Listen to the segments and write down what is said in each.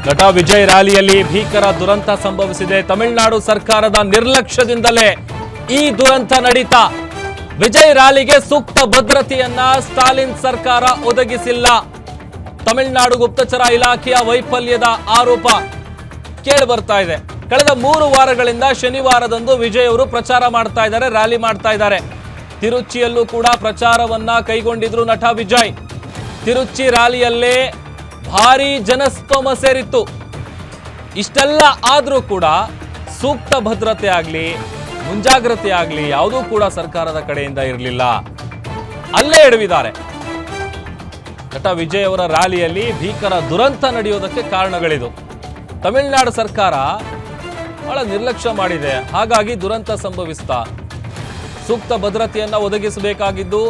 ನಟ ವಿಜಯ್ ರ್ಯಾಲಿಯಲ್ಲಿ ಭೀಕರ ದುರಂತ ಸಂಭವಿಸಿದೆ. ತಮಿಳುನಾಡು ಸರ್ಕಾರದ ನಿರ್ಲಕ್ಷ್ಯದಿಂದಲೇ ಈ ದುರಂತ ನಡೀತಾ. ವಿಜಯ್ ರ್ಯಾಲಿಗೆ ಸೂಕ್ತ ಭದ್ರತೆಯನ್ನ ಸ್ಟಾಲಿನ್ ಸರ್ಕಾರ ಒದಗಿಸಿಲ್ಲ. ತಮಿಳುನಾಡು ಗುಪ್ತಚರ ಇಲಾಖೆಯ ವೈಫಲ್ಯದ ಆರೋಪ ಕೇಳಿ ಬರ್ತಾ ಇದೆ. ಕಳೆದ 3 ವಾರಗಳಿಂದ ಶನಿವಾರದಂದು ವಿಜಯ್ ಅವರು ಪ್ರಚಾರ ಮಾಡ್ತಾ ಇದ್ದಾರೆ, ರ್ಯಾಲಿ ಮಾಡ್ತಾ ಇದ್ದಾರೆ. ತಿರುಚಿಯಲ್ಲೂ ಕೂಡ ಪ್ರಚಾರವನ್ನ ಕೈಗೊಂಡಿದ್ರು ನಟ ವಿಜಯ್. ತಿರುಚಿ ರ್ಯಾಲಿಯಲ್ಲೇ ಭಾರೀ ಜನಸ್ತೋಮ ಸೇರಿತ್ತು. ಇಷ್ಟೆಲ್ಲ ಆದ್ರೂ ಕೂಡ ಸೂಕ್ತ ಭದ್ರತೆ ಆಗ್ಲಿ ಮುಂಜಾಗ್ರತೆ ಆಗ್ಲಿ ಯಾವುದೂ ಕೂಡ ಸರ್ಕಾರದ ಕಡೆಯಿಂದ ಇರಲಿಲ್ಲ. ಅಲ್ಲೇ ಎಡವಿದ್ದಾರೆ. ನಟ ವಿಜಯ್ ಅವರ ರ್ಯಾಲಿಯಲ್ಲಿ ಭೀಕರ ದುರಂತ ನಡೆಯೋದಕ್ಕೆ ಕಾರಣಗಳಿದು. ತಮಿಳುನಾಡು ಸರ್ಕಾರ ಬಹಳ ನಿರ್ಲಕ್ಷ್ಯ ಮಾಡಿದೆ, ಹಾಗಾಗಿ ದುರಂತ ಸಂಭವಿಸ್ತಾ. ಸೂಕ್ತ ಭದ್ರತೆಯನ್ನ ಒದಗಿಸಬೇಕಾಗಿದ್ದು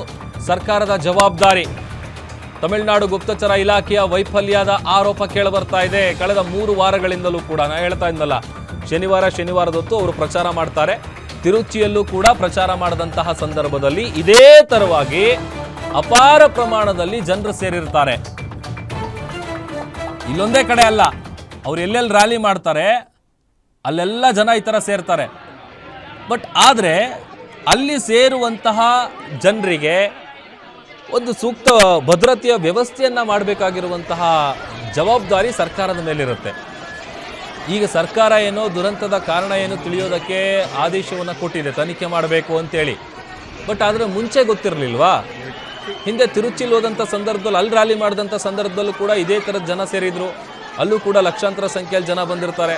ಸರ್ಕಾರದ ಜವಾಬ್ದಾರಿ. ತಮಿಳುನಾಡು ಗುಪ್ತಚರ ಇಲಾಖೆಯ ವೈಫಲ್ಯದ ಆರೋಪ ಕೇಳಿಬರ್ತಾ ಇದೆ. ಕಳೆದ 3 ವಾರಗಳಿಂದಲೂ ಕೂಡ ನಾ ಹೇಳ್ತಾ ಇದ್ದಲ್ಲ, ಶನಿವಾರದೊತ್ತು ಅವರು ಪ್ರಚಾರ ಮಾಡ್ತಾರೆ. ತಿರುಚಿಯಲ್ಲೂ ಕೂಡ ಪ್ರಚಾರ ಮಾಡಿದಂತಹ ಸಂದರ್ಭದಲ್ಲಿ ಇದೇ ತರವಾಗಿ ಅಪಾರ ಪ್ರಮಾಣದಲ್ಲಿ ಜನರು ಸೇರಿರ್ತಾರೆ. ಇಲ್ಲೊಂದೇ ಕಡೆ ಅಲ್ಲ, ಅವ್ರು ಎಲ್ಲೆಲ್ಲಿ ರ್ಯಾಲಿ ಮಾಡ್ತಾರೆ ಅಲ್ಲೆಲ್ಲ ಜನ ಈ ಥರ ಸೇರ್ತಾರೆ. ಬಟ್ ಆದರೆ ಅಲ್ಲಿ ಸೇರುವಂತಹ ಜನರಿಗೆ ಒಂದು ಸೂಕ್ತ ಭದ್ರತೆಯ ವ್ಯವಸ್ಥೆಯನ್ನ ಮಾಡಬೇಕಾಗಿರುವಂತಹ ಜವಾಬ್ದಾರಿ ಸರ್ಕಾರದ ಮೇಲಿರುತ್ತೆ. ಈಗ ಸರ್ಕಾರ ಏನೋ ದುರಂತದ ಕಾರಣ ಏನು ತಿಳಿಯೋದಕ್ಕೆ ಆದೇಶವನ್ನು ಕೊಟ್ಟಿದೆ, ತನಿಖೆ ಮಾಡಬೇಕು ಅಂತೇಳಿ. ಬಟ್ ಆದರೆ ಮುಂಚೆ ಗೊತ್ತಿರಲಿಲ್ವಾ? ಹಿಂದೆ ತಿರುಚಿಲ್ ಹೋದಂಥ ಸಂದರ್ಭದಲ್ಲಿ, ಅಲ್ಲಿ ರ್ಯಾಲಿ ಮಾಡಿದಂಥ ಸಂದರ್ಭದಲ್ಲೂ ಕೂಡ ಇದೇ ಥರದ ಜನ ಸೇರಿದ್ರು. ಅಲ್ಲೂ ಕೂಡ ಲಕ್ಷಾಂತರ ಸಂಖ್ಯೆಯಲ್ಲಿ ಜನ ಬಂದಿರ್ತಾರೆ.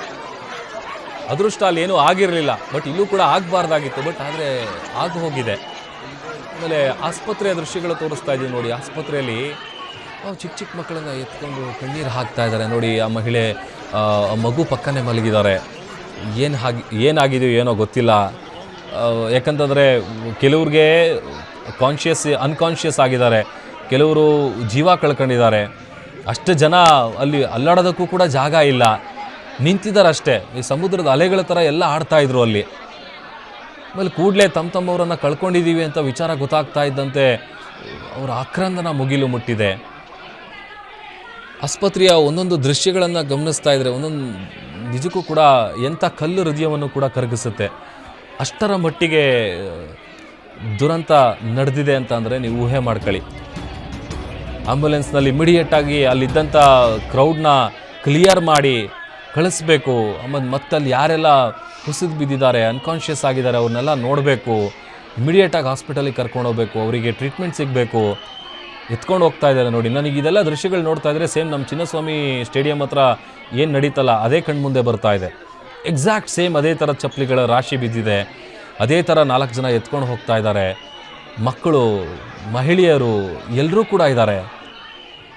ಅದೃಷ್ಟ ಅಲ್ಲಿ ಏನೂ ಆಗಿರಲಿಲ್ಲ, ಬಟ್ ಇಲ್ಲೂ ಕೂಡ ಆಗಬಾರ್ದಾಗಿತ್ತು. ಬಟ್ ಆದರೆ ಆಗಿ ಹೋಗಿದೆ. ಆಮೇಲೆ ಆಸ್ಪತ್ರೆಯ ದೃಶ್ಯಗಳು ತೋರಿಸ್ತಾ ಇದ್ದೀವಿ ನೋಡಿ. ಆಸ್ಪತ್ರೆಯಲ್ಲಿ ಚಿಕ್ಕ ಮಕ್ಕಳನ್ನ ಎತ್ಕೊಂಡು ಕಣ್ಣೀರು ಹಾಕ್ತಾ ಇದ್ದಾರೆ ನೋಡಿ. ಆ ಮಹಿಳೆ ಮಗು ಪಕ್ಕನೆ ಮಲಗಿದ್ದಾರೆ. ಏನಾಗಿದೆಯೋ ಏನೋ ಗೊತ್ತಿಲ್ಲ. ಯಾಕಂತಂದರೆ ಕೆಲವ್ರಿಗೆ ಅನ್ಕಾನ್ಷಿಯಸ್ ಆಗಿದ್ದಾರೆ, ಕೆಲವರು ಜೀವ ಕಳ್ಕೊಂಡಿದ್ದಾರೆ. ಅಷ್ಟು ಜನ ಅಲ್ಲಿ ಅಲ್ಲಾಡೋದಕ್ಕೂ ಕೂಡ ಜಾಗ ಇಲ್ಲ, ನಿಂತಿದ್ದಾರೆ ಅಷ್ಟೇ. ಈ ಸಮುದ್ರದ ಅಲೆಗಳ ಥರ ಎಲ್ಲ ಆಡ್ತಾ ಇದ್ರು ಅಲ್ಲಿ. ಆಮೇಲೆ ಕೂಡಲೇ ತಮ್ಮವರನ್ನು ಕಳ್ಕೊಂಡಿದ್ದೀವಿ ಅಂತ ವಿಚಾರ ಗೊತ್ತಾಗ್ತಾ ಇದ್ದಂತೆ ಅವರ ಆಕ್ರಂದನ ಮುಗಿಲು ಮುಟ್ಟಿದೆ. ಆಸ್ಪತ್ರೆಯ ಒಂದೊಂದು ದೃಶ್ಯಗಳನ್ನು ಗಮನಿಸ್ತಾ ಇದ್ರೆ ಒಂದೊಂದು ನಿಜಕ್ಕೂ ಕೂಡ ಎಂಥ ಕಲ್ಲು ಹೃದಯವನ್ನು ಕೂಡ ಕರಗಿಸುತ್ತೆ. ಅಷ್ಟರ ಮಟ್ಟಿಗೆ ದುರಂತ ನಡೆದಿದೆ ಅಂತ ಅಂದರೆ ನೀವು ಊಹೆ ಮಾಡ್ಕೊಳ್ಳಿ. ಆಂಬ್ಯುಲೆನ್ಸ್ನಲ್ಲಿ ಇಮಿಡಿಯೇಟಾಗಿ ಅಲ್ಲಿದ್ದಂಥ ಕ್ರೌಡ್ನ ಕ್ಲಿಯರ್ ಮಾಡಿ ಕಳಿಸ್ಬೇಕು. ಆಮೇಲೆ ಮತ್ತಲ್ಲಿ ಯಾರೆಲ್ಲ ಕುಸಿದು ಬಿದ್ದಿದ್ದಾರೆ, ಅನ್ಕಾನ್ಷಿಯಸ್ ಆಗಿದ್ದಾರೆ, ಅವ್ರನ್ನೆಲ್ಲ ನೋಡಬೇಕು. ಇಮಿಡಿಯೇಟಾಗಿ ಹಾಸ್ಪಿಟಲಿಗೆ ಕರ್ಕೊಂಡು ಹೋಗ್ಬೇಕು, ಅವರಿಗೆ ಟ್ರೀಟ್ಮೆಂಟ್ ಸಿಗಬೇಕು. ಎತ್ಕೊಂಡು ಹೋಗ್ತಾ ಇದ್ದಾರೆ ನೋಡಿ. ನನಗೆ ಇದೆಲ್ಲ ದೃಶ್ಯಗಳು ನೋಡ್ತಾ ಇದ್ದರೆ ಸೇಮ್ ನಮ್ಮ ಚಿನ್ನಸ್ವಾಮಿ ಸ್ಟೇಡಿಯಂ ಹತ್ರ ಏನು ನಡೀತಲ್ಲ ಅದೇ ಕಣ್ಮುಂದೆ ಬರ್ತಾ ಇದೆ. ಎಕ್ಸಾಕ್ಟ್ ಸೇಮ್ ಅದೇ ಥರ ಚಪ್ಪಲಿಗಳ ರಾಶಿ ಬಿದ್ದಿದೆ. ಅದೇ ಥರ 4 ಜನ ಎತ್ಕೊಂಡು ಹೋಗ್ತಾ ಇದ್ದಾರೆ. ಮಕ್ಕಳು, ಮಹಿಳೆಯರು ಎಲ್ಲರೂ ಕೂಡ ಇದ್ದಾರೆ.